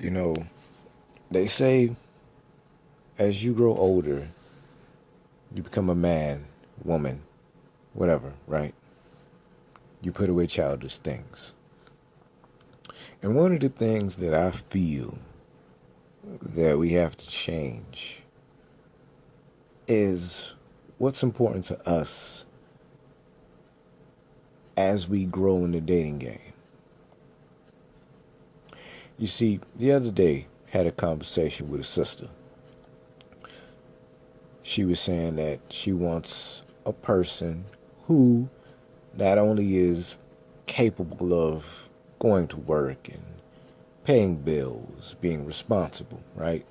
You know, they say as you grow older, you become a man, woman, whatever, right? You put away childish things. And one of the things that I feel that we have to change is what's important to us as we grow in the dating game. You see, the other day, I had a conversation with a sister. She was saying that she wants a person who not only is capable of going to work and paying bills, being responsible, right?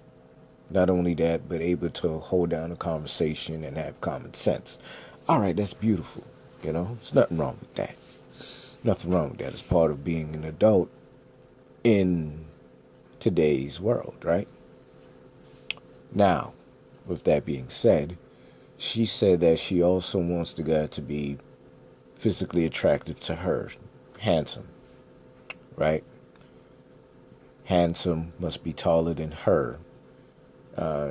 Not only that, but able to hold down a conversation and have common sense. All right, that's beautiful. There's nothing wrong with that. Nothing wrong with that. It's part of being an adult in today's world, right? Now, with that being said, she said that she also wants the guy to be physically attractive to her, handsome, right? Handsome, must be taller than her.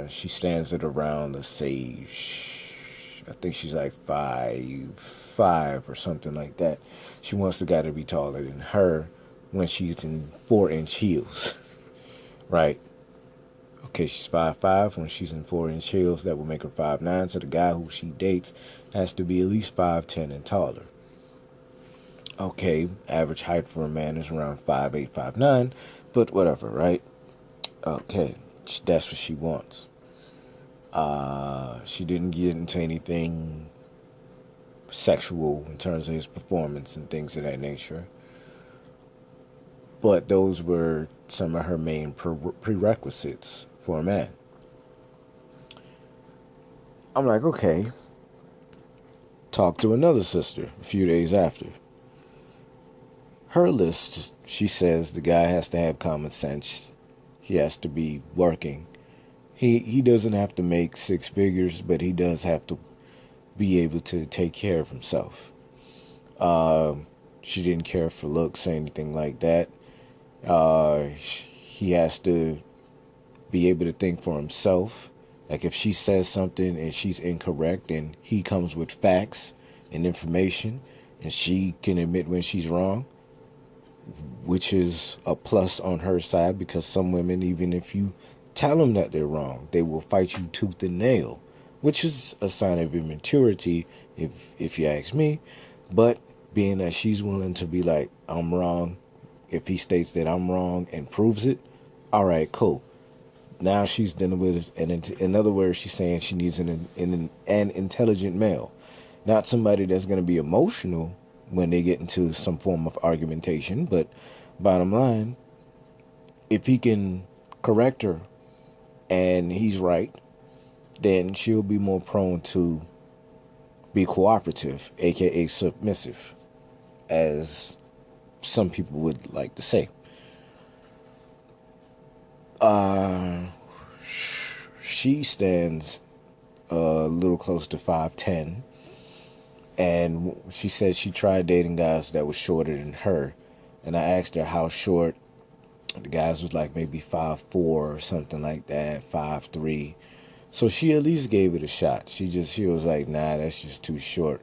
She stands at around, let's say, I think she's like 5'5" or something like that. She wants the guy to be taller than her when she's in 4-inch heels, right? Okay, she's 5'5". When she's in 4-inch heels, that will make her 5'9". So the guy who she dates has to be at least 5'10" and taller. Okay, average height for a man is around 5'8", 5'9", but whatever, right? Okay, that's what she wants. She didn't get into anything sexual in terms of his performance and things of that nature. But those were some of her main prerequisites for a man. I'm like, okay. Talked to another sister a few days after. Her list, she says the guy has to have common sense. He has to be working. He doesn't have to make six figures, but he does have to be able to take care of himself. She didn't care for looks or anything like that. He has to be able to think for himself. Like if she says something and she's incorrect and he comes with facts and information and she can admit when she's wrong, which is a plus on her side, because some women, even if you tell them that they're wrong, they will fight you tooth and nail, which is a sign of immaturity if you ask me. But being that she's willing to be like, I'm wrong, if he states that I'm wrong and proves it, all right, cool. Now she's dealing with, and in other words, she's saying she needs an intelligent male, not somebody that's going to be emotional when they get into some form of argumentation. But bottom line, if he can correct her and he's right, then she'll be more prone to be cooperative, aka submissive, as some people would like to say. She stands a little close to 5'10", and she said she tried dating guys that were shorter than her, and I asked her how short. The guys was like maybe 5'4" or something like that, 5'3". So she at least gave it a shot. She was like, nah, that's just too short.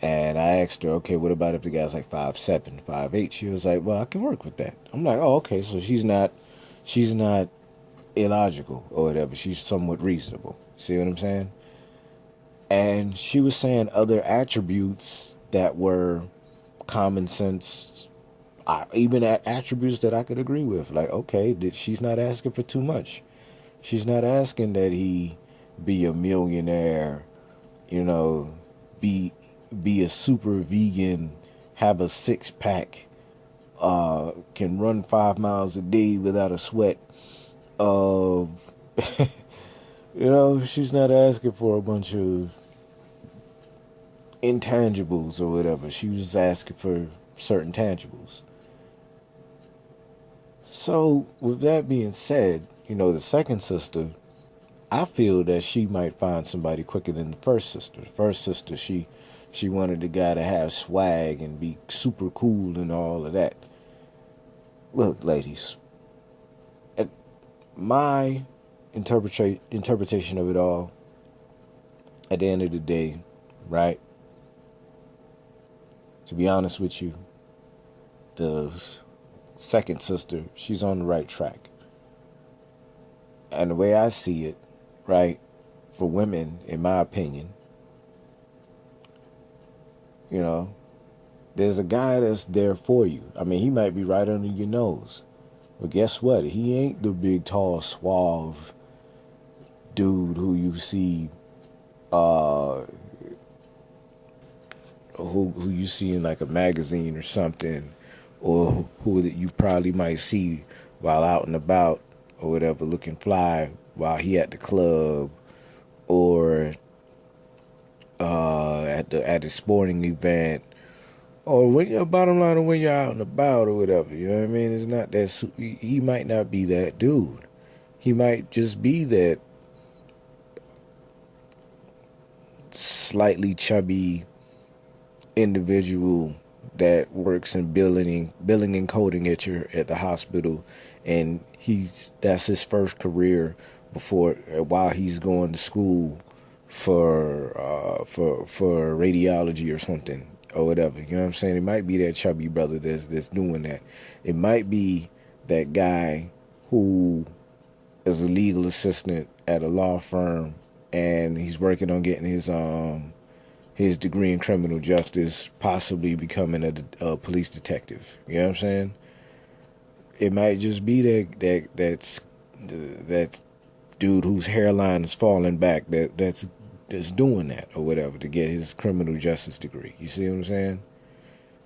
And I asked her, okay, what about if the guy's like 5'7", 5'8"? She was like, well, I can work with that. I'm like, oh, okay, so she's not illogical or whatever. She's somewhat reasonable. See what I'm saying? And she was saying other attributes that were common sense, even attributes that I could agree with. Like, okay, she's not asking for too much. She's not asking that he be a millionaire, you know, be a super vegan, have a six-pack, can run 5 miles a day without a sweat. Uh, she's not asking for a bunch of intangibles or whatever. She was asking for certain tangibles. So, with that being said, the second sister, I feel that she might find somebody quicker than the first sister. The first sister, she wanted the guy to have swag and be super cool and all of that. Look, ladies, my interpretation of it all, at the end of the day, right? To be honest with you, the second sister, she's on the right track. And the way I see it, right, for women, in my opinion, you know, there's a guy that's there for you. I mean, he might be right under your nose. But guess what? He ain't the big, tall, suave dude who you see, uh, who you see in like a magazine or something, or who that you probably might see while out and about or whatever, looking fly while he at the club or at the sporting event, or when you're bottom line, or when you're out and about or whatever. You know what I mean? It's not that he might not be that dude. He might just be that slightly chubby individual that works in billing and coding at the hospital, and that's his first career before while he's going to school for radiology or something or whatever. You know what I'm saying? It might be that chubby brother that's doing that. It might be that guy who is a legal assistant at a law firm, and he's working on getting his degree in criminal justice, possibly becoming a police detective. You know what I'm saying? It might just be that dude whose hairline is falling back that's doing that or whatever to get his criminal justice degree. You see what I'm saying?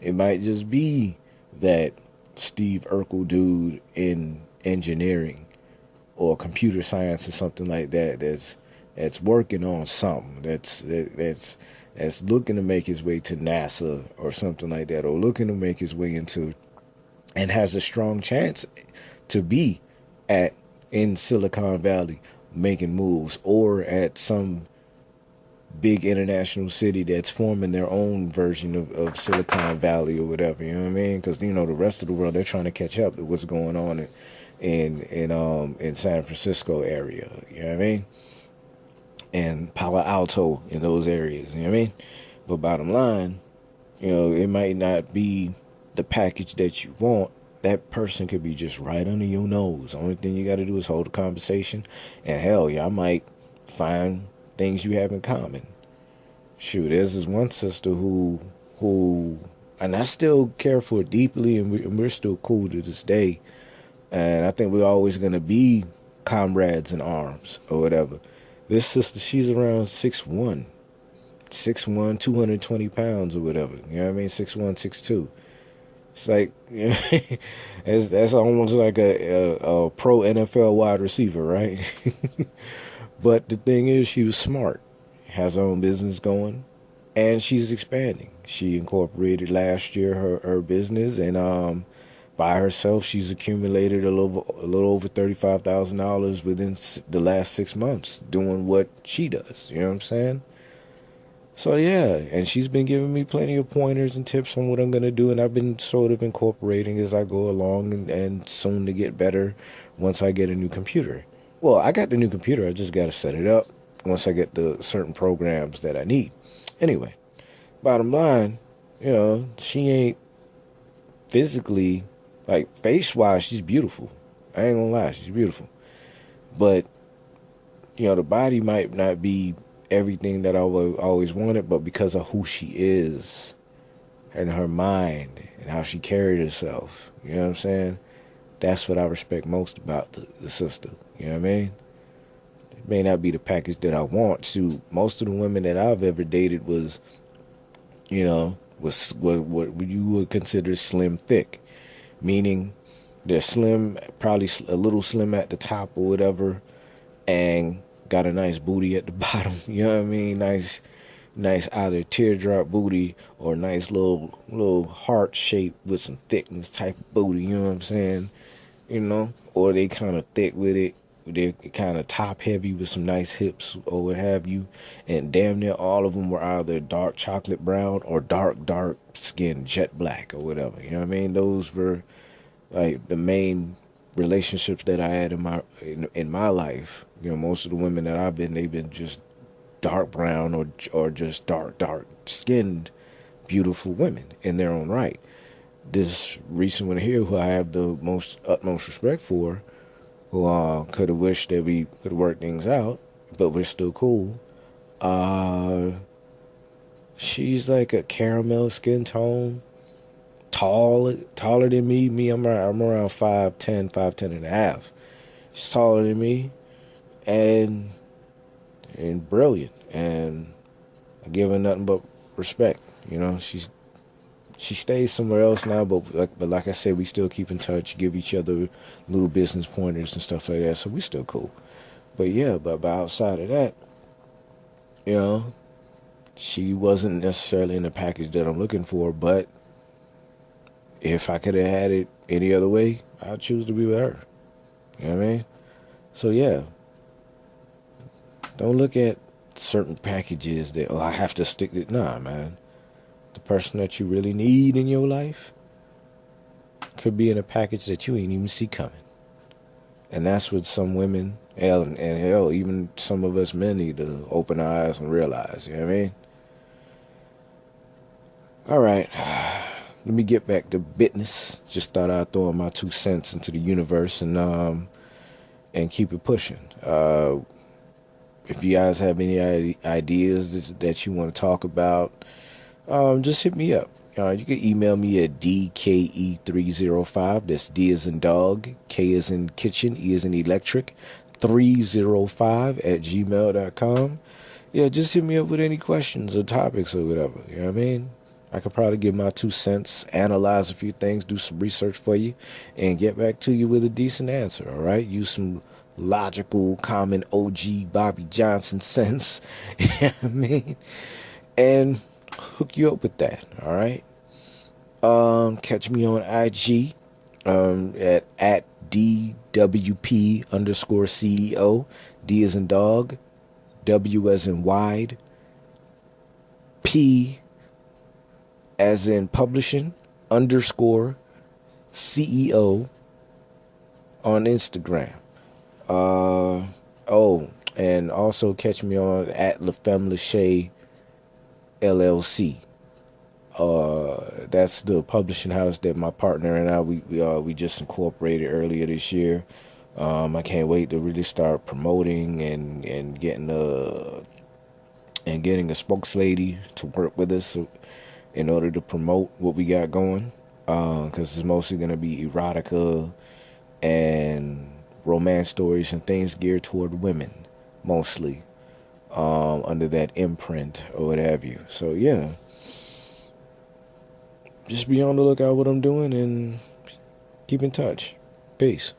It might just be that Steve Urkel dude in engineering or computer science or something like that that's working on something that's looking to make his way to NASA or something like that, or looking to make his way into, and has a strong chance to be in Silicon Valley making moves, or at some big international city that's forming their own version of Silicon Valley or whatever. You know what I mean? Because the rest of the world, they're trying to catch up to what's going on in San Francisco area. You know what I mean? And Palo Alto, in those areas. You know what I mean? But bottom line, it might not be the package that you want. That person could be just right under your nose. The only thing you got to do is hold a conversation, and hell, y'all might find things you have in common. Shoot, there's this one sister who, and I still care for deeply, and we're still cool to this day. And I think we're always gonna be comrades in arms or whatever. This sister, she's around 6'1", 220 pounds or whatever. You know what I mean? 6'1", 6'2". It's like, that's almost like a pro NFL wide receiver, right? But the thing is, she was smart, has her own business going, and she's expanding. She incorporated last year her business, and by herself, she's accumulated a little over $35,000 within the last 6 months doing what she does. You know what I'm saying? So yeah, and she's been giving me plenty of pointers and tips on what I'm gonna do, and I've been sort of incorporating as I go along, and soon to get better once I get a new computer. Well, I got the new computer. I just got to set it up once I get the certain programs that I need. Anyway, bottom line, she ain't physically, like face-wise, she's beautiful. I ain't gonna lie, she's beautiful. But, the body might not be everything that I always wanted, but because of who she is and her mind and how she carried herself, you know what I'm saying? That's what I respect most about the sister. You know what I mean? It may not be the package that I want to. Most of the women that I've ever dated was what you would consider slim thick. Meaning they're slim, probably a little slim at the top or whatever, and got a nice booty at the bottom. You know what I mean? Nice either teardrop booty or nice little heart shape with some thickness type of booty. You know what I'm saying? Or they kind of thick with it. They're kind of top heavy with some nice hips or what have you. And damn near all of them were either dark chocolate brown or dark skin, jet black or whatever. You know what I mean? Those were like the main relationships that I had in my life, most of the women that they've been just dark brown or just dark skinned, beautiful women in their own right. This recent one here, who I have the most utmost respect for, who could have wished that we could work things out, but we're still cool. Uh, she's like a caramel skin tone, taller than me. I'm around 5'10", 5'10" and a half. She's taller than me, and brilliant, and I give her nothing but respect. She stays somewhere else now, but like I said, we still keep in touch, give each other little business pointers and stuff like that. So we still cool. But yeah, but outside of that, you know, she wasn't necessarily in the package that I'm looking for. But if I could have had it any other way, I'd choose to be with her. You know what I mean? So yeah, don't look at certain packages that, I have to stick to. Nah, man. The person that you really need in your life could be in a package that you ain't even see coming. And that's what some women, and hell, even some of us men need to open our eyes and realize. You know what I mean? All right. Let me get back to business. Just thought I'd throw my 2 cents into the universe and keep it pushing. If you guys have any ideas that you want to talk about, just hit me up. You can email me at DKE305. That's D as in dog, K as in kitchen, E as in electric, 305 @gmail.com. Yeah, just hit me up with any questions or topics or whatever. You know what I mean? I could probably give my 2 cents, analyze a few things, do some research for you, and get back to you with a decent answer, all right? Use some logical, common OG Bobby Johnson sense. You know what I mean? And hook you up with that, all right? Catch me on IG at DWP underscore CEO. D as in dog, W as in wide, P as in publishing underscore CEO on Instagram. And also catch me on at La Femme Lachey LLC. That's the publishing house that my partner and I we just incorporated earlier this year. I can't wait to really start promoting and getting a spokeslady to work with us in order to promote what we got going. Because it's mostly gonna be erotica and romance stories and things geared toward women, mostly, under that imprint or what have you. So yeah. Just be on the lookout what I'm doing and keep in touch. Peace.